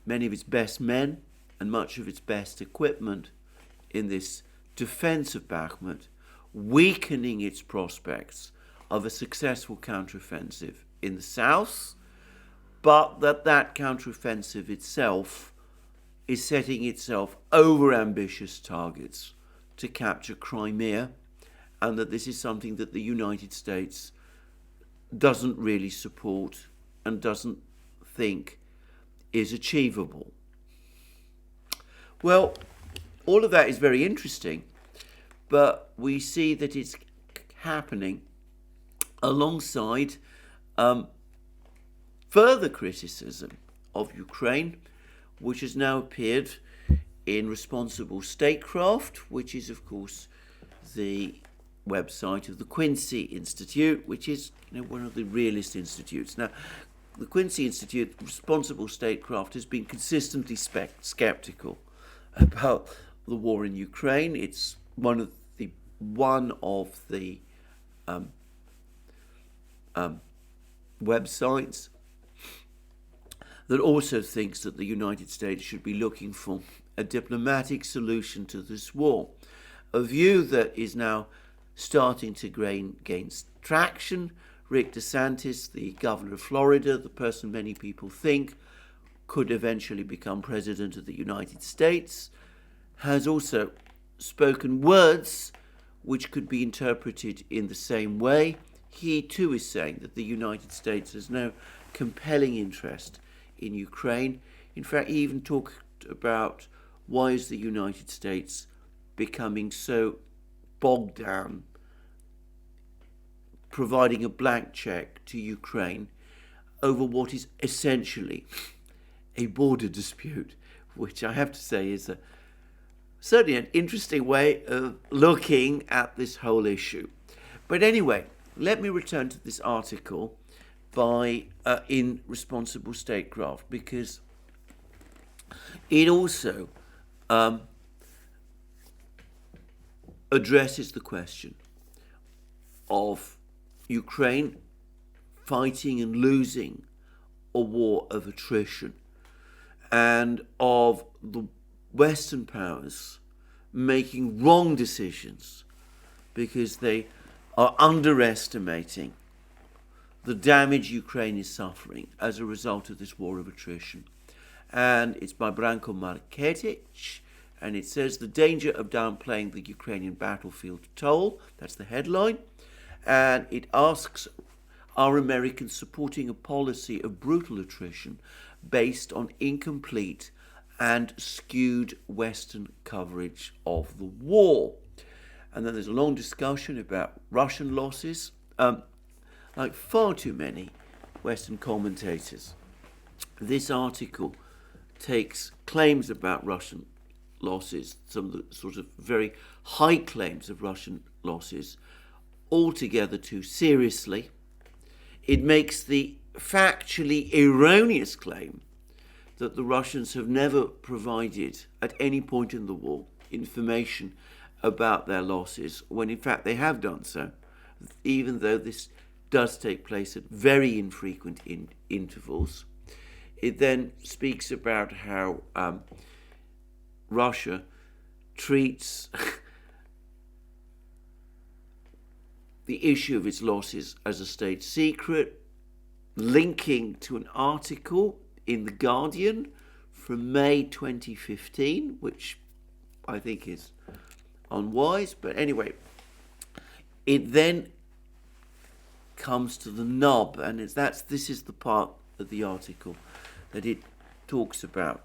many of its best men and much of its best equipment in this defense of Bakhmut, weakening its prospects of a successful counteroffensive in the south, but that counteroffensive itself is setting itself over-ambitious targets to capture Crimea, and that this is something that the United States doesn't really support and doesn't think is achievable. Well, all of that is very interesting, but we see that it's happening alongside further criticism of Ukraine, which has now appeared in Responsible Statecraft, which is, of course, the website of the Quincy Institute, which is one of the realist institutes. Now, the Quincy Institute, Responsible Statecraft, has been consistently skeptical about the war in Ukraine. It's one of the websites that also thinks that the United States should be looking for a diplomatic solution to this war, a view that is now starting to gain traction. Rick DeSantis, the governor of Florida, the person many people think could eventually become president of the United States, has also spoken words which could be interpreted in the same way. He too is saying that the United States has no compelling interest in Ukraine. In fact, he even talked about why is the United States becoming so bogged down providing a blank check to Ukraine over what is essentially a border dispute, which I have to say is certainly an interesting way of looking at this whole issue. But anyway, let me return to this article in Responsible Statecraft, because it also addresses the question of Ukraine fighting and losing a war of attrition, and of the Western powers making wrong decisions because they are underestimating the damage Ukraine is suffering as a result of this war of attrition. And it's by Branko Marketic, and it says the danger of downplaying the Ukrainian battlefield toll. That's the headline. And it asks, are Americans supporting a policy of brutal attrition based on incomplete and skewed Western coverage of the war? And then there's a long discussion about Russian losses. Like far too many Western commentators, this article takes claims about Russian losses, some of the sort of very high claims of Russian losses, altogether too seriously. It makes the factually erroneous claim that the Russians have never provided at any point in the war information about their losses, when in fact they have done so, even though this does take place at very infrequent intervals. It then speaks about how Russia treats the issue of its losses as a state secret, linking to an article in The Guardian from May 2015, which I think is unwise. But anyway, it then comes to the nub, and this is the part of the article that it talks about,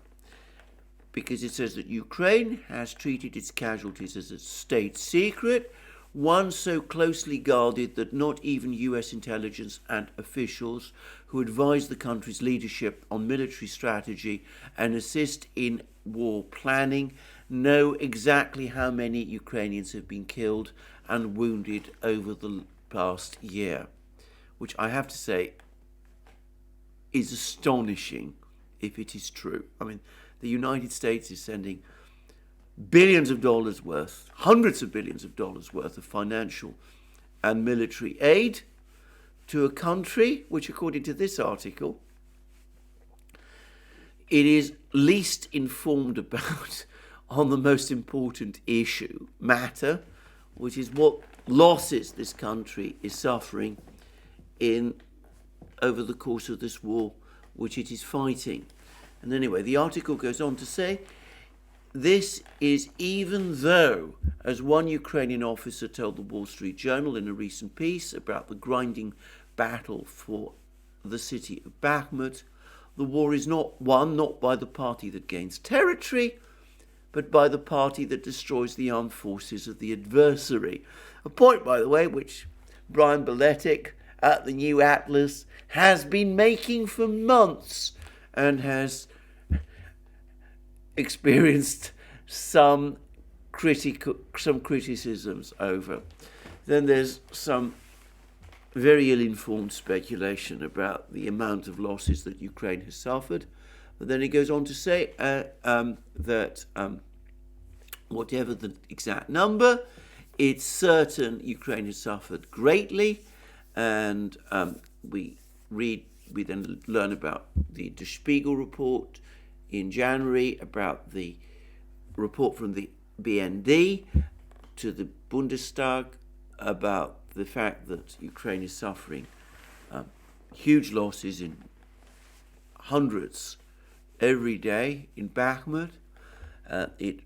because it says that Ukraine has treated its casualties as a state secret, one so closely guarded that not even US intelligence and officials who advise the country's leadership on military strategy and assist in war planning know exactly how many Ukrainians have been killed and wounded over the past year, which I have to say is astonishing if it is true. I mean, the United States is sending billions of dollars worth, hundreds of billions of dollars worth of financial and military aid to a country which, according to this article, it is least informed about on the most important matter, which is what losses this country is suffering over the course of this war which it is fighting. And anyway, the article goes on to say, this is even though, as one Ukrainian officer told the Wall Street Journal in a recent piece about the grinding battle for the city of Bakhmut. The war is not won, not by the party that gains territory, but by the party that destroys the armed forces of the adversary. A point, by the way, which Brian Beletic at the New Atlas has been making for months and has experienced some criticisms over. Then there's some very ill-informed speculation about the amount of losses that Ukraine has suffered. But then he goes on to say that whatever the exact number, it's certain Ukraine has suffered greatly. And we then learn about the Der Spiegel report in January, about the report from the BND to the Bundestag about the fact that Ukraine is suffering huge losses in hundreds every day in Bakhmut. It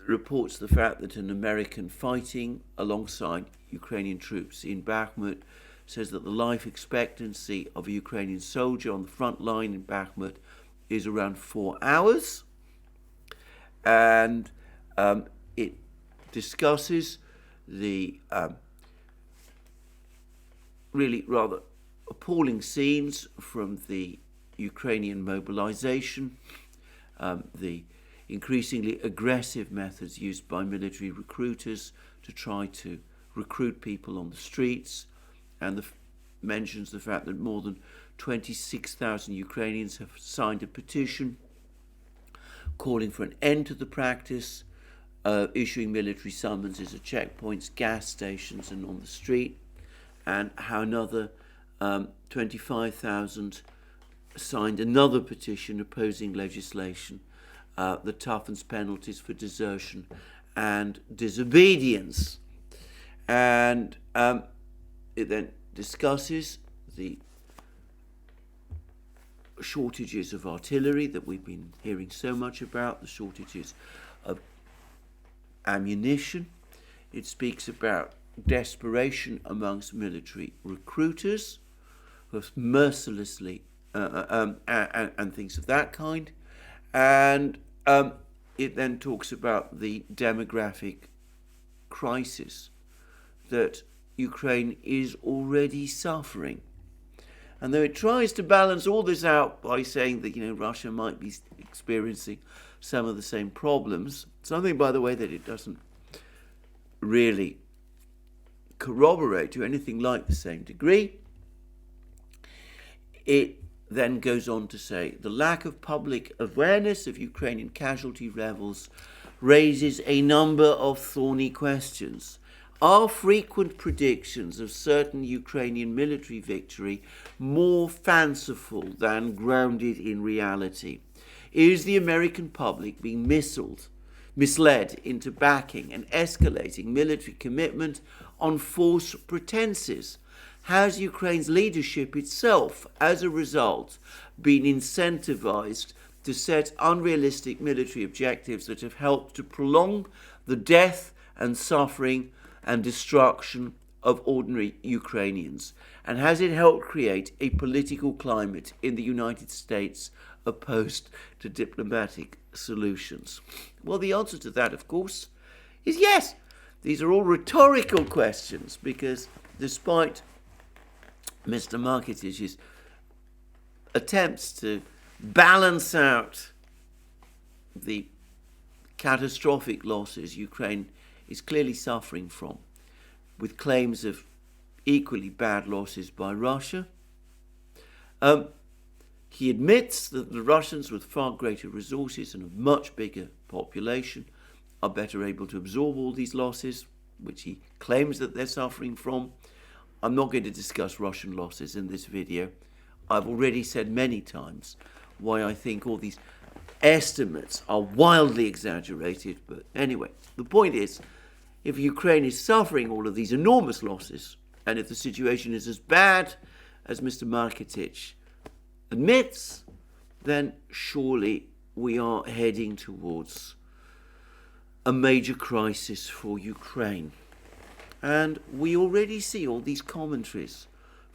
reports the fact that an American fighting alongside Ukrainian troops in Bakhmut says that the life expectancy of a Ukrainian soldier on the front line in Bakhmut is around 4 hours. And it discusses the really rather appalling scenes from the Ukrainian mobilization, the increasingly aggressive methods used by military recruiters to try to recruit people on the streets, and mentions the fact that more than 26,000 Ukrainians have signed a petition calling for an end to the practice, issuing military summonses at checkpoints, gas stations and on the street, and how another 25,000 signed another petition opposing legislation that toughens penalties for desertion and disobedience. And it then discusses the shortages of artillery that we've been hearing so much about, the shortages of ammunition. It speaks about desperation amongst military recruiters who have mercilessly and things of that kind. And it then talks about the demographic crisis that Ukraine is already suffering. And though it tries to balance all this out by saying that, Russia might be experiencing some of the same problems, something, by the way, that it doesn't really corroborate to anything like the same degree, it then goes on to say the lack of public awareness of Ukrainian casualty levels raises a number of thorny questions. Are frequent predictions of certain Ukrainian military victory more fanciful than grounded in reality? Is the American public being misled into backing and escalating military commitment on false pretenses? Has Ukraine's leadership itself, as a result, been incentivized to set unrealistic military objectives that have helped to prolong the death and suffering and destruction of ordinary Ukrainians? And has it helped create a political climate in the United States opposed to diplomatic solutions? Well, the answer to that, of course, is yes. These are all rhetorical questions, because despite Mr. Mercouris's attempts to balance out the catastrophic losses Ukraine is clearly suffering from, with claims of equally bad losses by Russia, he admits that the Russians, with far greater resources and a much bigger population, are better able to absorb all these losses, which he claims that they're suffering from. I'm not going to discuss Russian losses in this video. I've already said many times why I think all these estimates are wildly exaggerated. But anyway, the point is, if Ukraine is suffering all of these enormous losses, and if the situation is as bad as Mr. Mercouris admits, then surely we are heading towards a major crisis for Ukraine. And we already see all these commentaries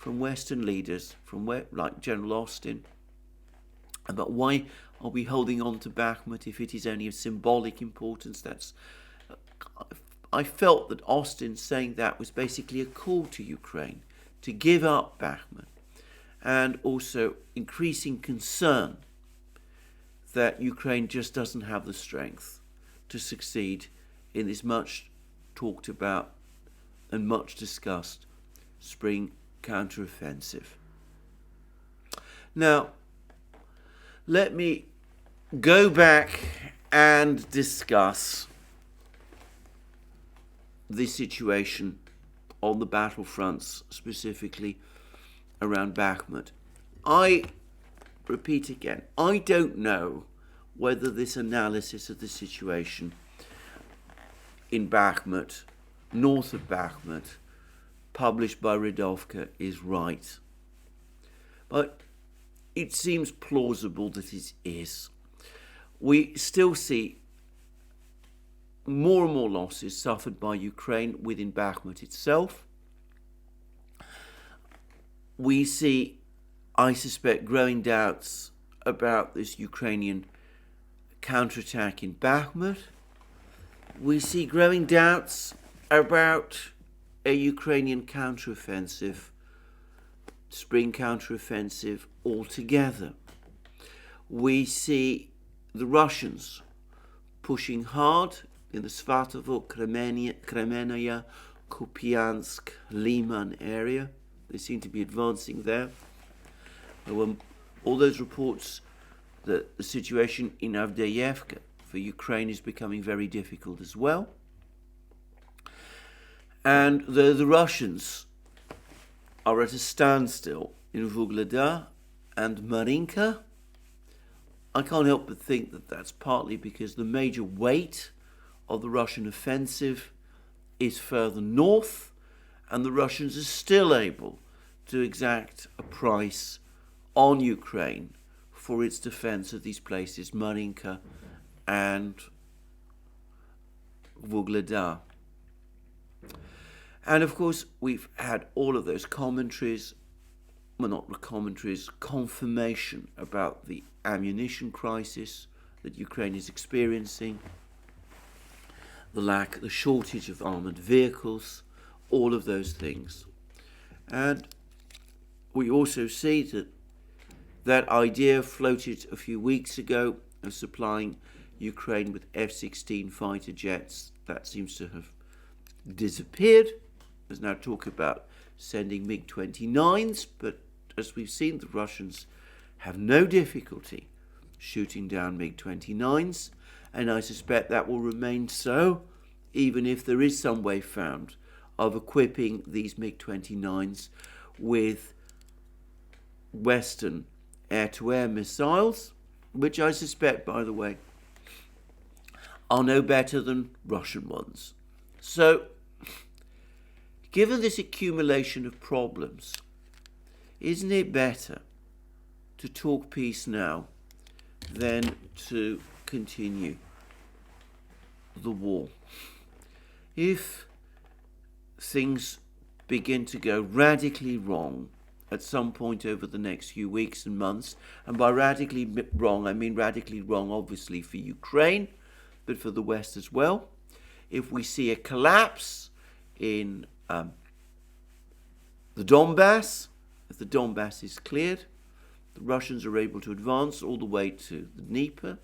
from Western leaders, like General Austin, about why are we holding on to Bakhmut if it is only of symbolic importance. I felt that Austin saying that was basically a call to Ukraine to give up Bakhmut, and also increasing concern that Ukraine just doesn't have the strength to succeed in this much talked about and much discussed spring counteroffensive. Now, let me go back and discuss the situation on the battlefronts, specifically around Bakhmut. I repeat again, I don't know whether this analysis of the situation in Bakhmut, north of Bakhmut, published by Redovka, is right. But it seems plausible that it is. We still see more and more losses suffered by Ukraine within Bakhmut itself. We see, I suspect, growing doubts about this Ukrainian counterattack in Bakhmut. We see growing doubts about a Ukrainian counteroffensive, spring counteroffensive altogether. We see the Russians pushing hard in the Svatovo, Kremenaya, Kupiansk, Liman area. They seem to be advancing there. There were all those reports that the situation in Avdiivka for Ukraine is becoming very difficult as well. And the Russians are at a standstill in Vuhledar and Marinka, I can't help but think that that's partly because the major weight of the Russian offensive is further north, and the Russians are still able to exact a price on Ukraine for its defense of these places, Marinka and Vuhledar. And of course, we've had all of those commentaries, well, not commentaries, confirmation about the ammunition crisis that Ukraine is experiencing, the shortage of armoured vehicles, all of those things. And we also see that that idea floated a few weeks ago of supplying Ukraine with F-16 fighter jets, that seems to have disappeared. There's now talk about sending MiG-29s, but as we've seen, the Russians have no difficulty shooting down MiG-29s, and I suspect that will remain so, even if there is some way found of equipping these MiG-29s with Western air-to-air missiles, which I suspect, by the way, are no better than Russian ones. So, given this accumulation of problems, isn't it better to talk peace now than to continue the war? If things begin to go radically wrong at some point over the next few weeks and months, and by radically wrong, I mean radically wrong obviously for Ukraine, but for the West as well, if we see a collapse in the Donbass, if the Donbass is cleared, the Russians are able to advance all the way to the Dnieper,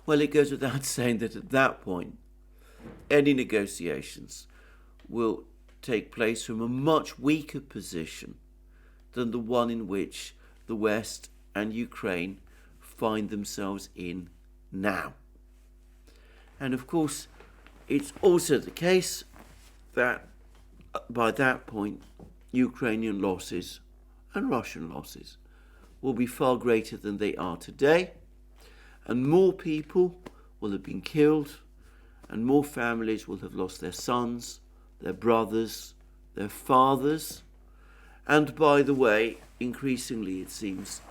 well, it goes without saying that at that point, any negotiations will take place from a much weaker position than the one in which the West and Ukraine find themselves in now. And of course, it's also the case that by that point, Ukrainian losses and Russian losses will be far greater than they are today, and more people will have been killed, and more families will have lost their sons, their brothers, their fathers, and by the way, increasingly it seems,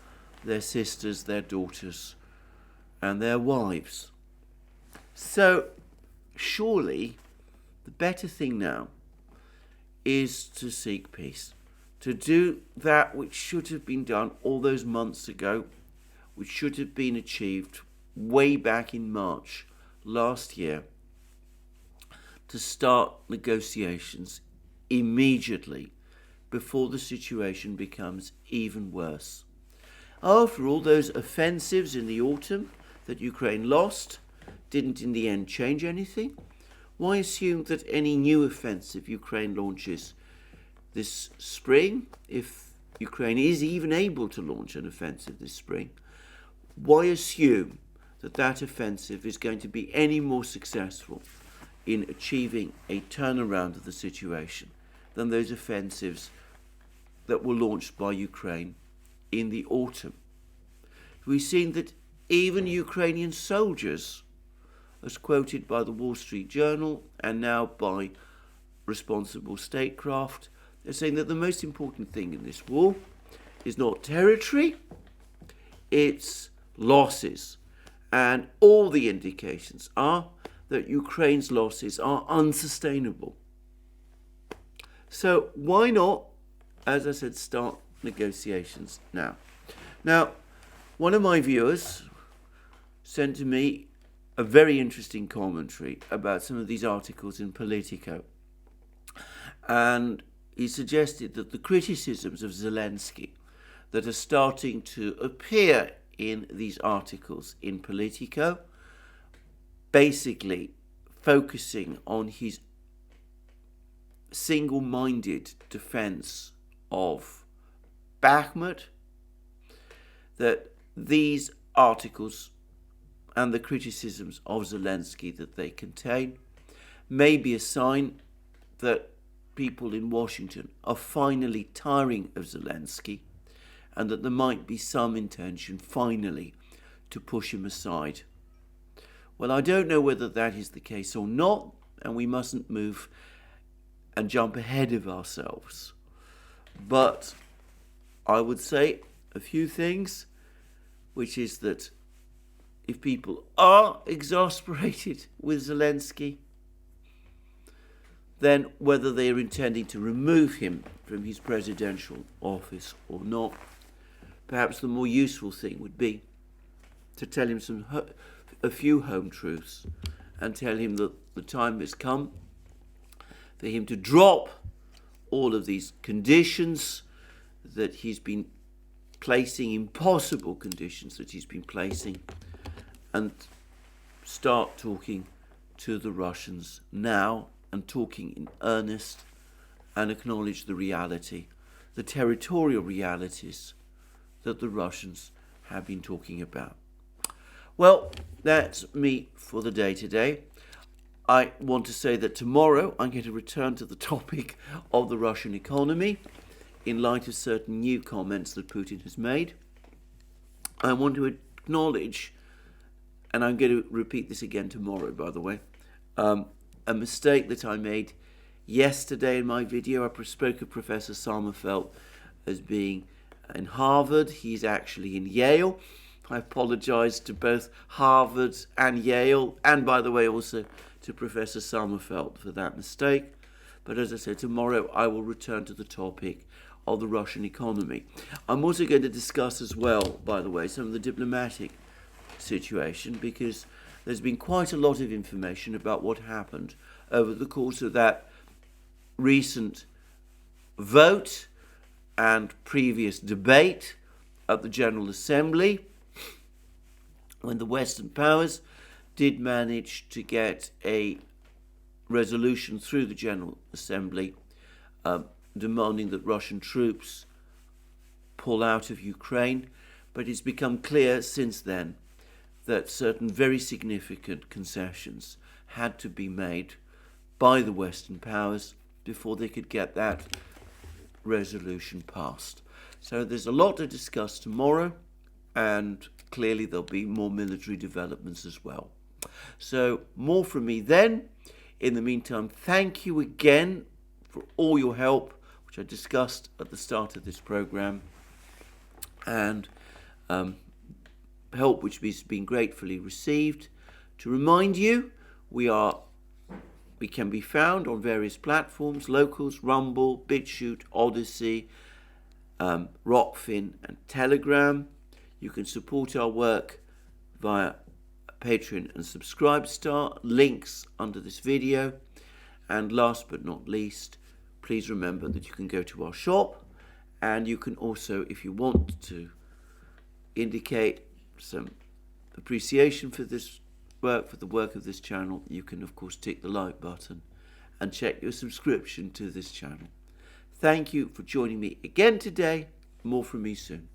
their sisters, their daughters, and their wives. So, surely, the better thing now is to seek peace, to do that which should have been done all those months ago, which should have been achieved way back in March last year, to start negotiations immediately before the situation becomes even worse. After all, those offensives in the autumn that Ukraine lost didn't in the end change anything. Why assume that any new offensive Ukraine launches this spring, if Ukraine is even able to launch an offensive this spring, why assume that that offensive is going to be any more successful in achieving a turnaround of the situation than those offensives that were launched by Ukraine in the autumn? We've seen that even Ukrainian soldiers, as quoted by the Wall Street Journal and now by responsible statecraft, they're saying that the most important thing in this war is not territory, it's losses. And all the indications are that Ukraine's losses are unsustainable. So why not, as I said, start negotiations now? Now, one of my viewers sent to me a very interesting commentary about some of these articles in Politico. And he suggested that the criticisms of Zelensky that are starting to appear in these articles in Politico, basically focusing on his single-minded defense of Bakhmut, that these articles and the criticisms of Zelensky that they contain may be a sign that people in Washington are finally tiring of Zelensky, and that there might be some intention finally to push him aside. Well, I don't know whether that is the case or not, and we mustn't move and jump ahead of ourselves. But I would say a few things, which is that if people are exasperated with Zelensky, then whether they are intending to remove him from his presidential office or not, perhaps the more useful thing would be to tell him a few home truths and tell him that the time has come for him to drop all of these conditions that he's been placing, impossible conditions that he's been placing, and start talking to the Russians now, and talking in earnest, and acknowledge the reality, the territorial realities that the Russians have been talking about. Well, that's me for the day today. I want to say that tomorrow I'm going to return to the topic of the Russian economy in light of certain new comments that Putin has made. I want to acknowledge, and I'm going to repeat this again tomorrow, by the way, a mistake that I made yesterday in my video. I spoke of Professor Sommerfeld as being in Harvard. He's actually in Yale. I apologize to both Harvard and Yale, and by the way also to Professor Sommerfeld for that mistake. But as I said, tomorrow I will return to the topic of the Russian economy. I'm also going to discuss as well, by the way, some of the diplomatic situation, because there's been quite a lot of information about what happened over the course of that recent vote and previous debate at the General Assembly, when the Western powers did manage to get a resolution through the General Assembly demanding that Russian troops pull out of Ukraine. But it's become clear since then that certain very significant concessions had to be made by the Western powers before they could get that resolution passed. So there's a lot to discuss tomorrow, and clearly there'll be more military developments as well. So more from me then. In the meantime, thank you again for all your help, which I discussed at the start of this program, and help which has been gratefully received. To remind you, we are We can be found on various platforms: Locals, Rumble, BitChute, ODYSEE, Rockfin and Telegram. You can support our work via Patreon and Subscribestar, links under this video. And last but not least, please remember that you can go to our shop, and you can also, if you want to indicate some appreciation for this work, for the work of this channel, you can of course tick the like button and check your subscription to this channel. Thank you for joining me again today. More from me soon.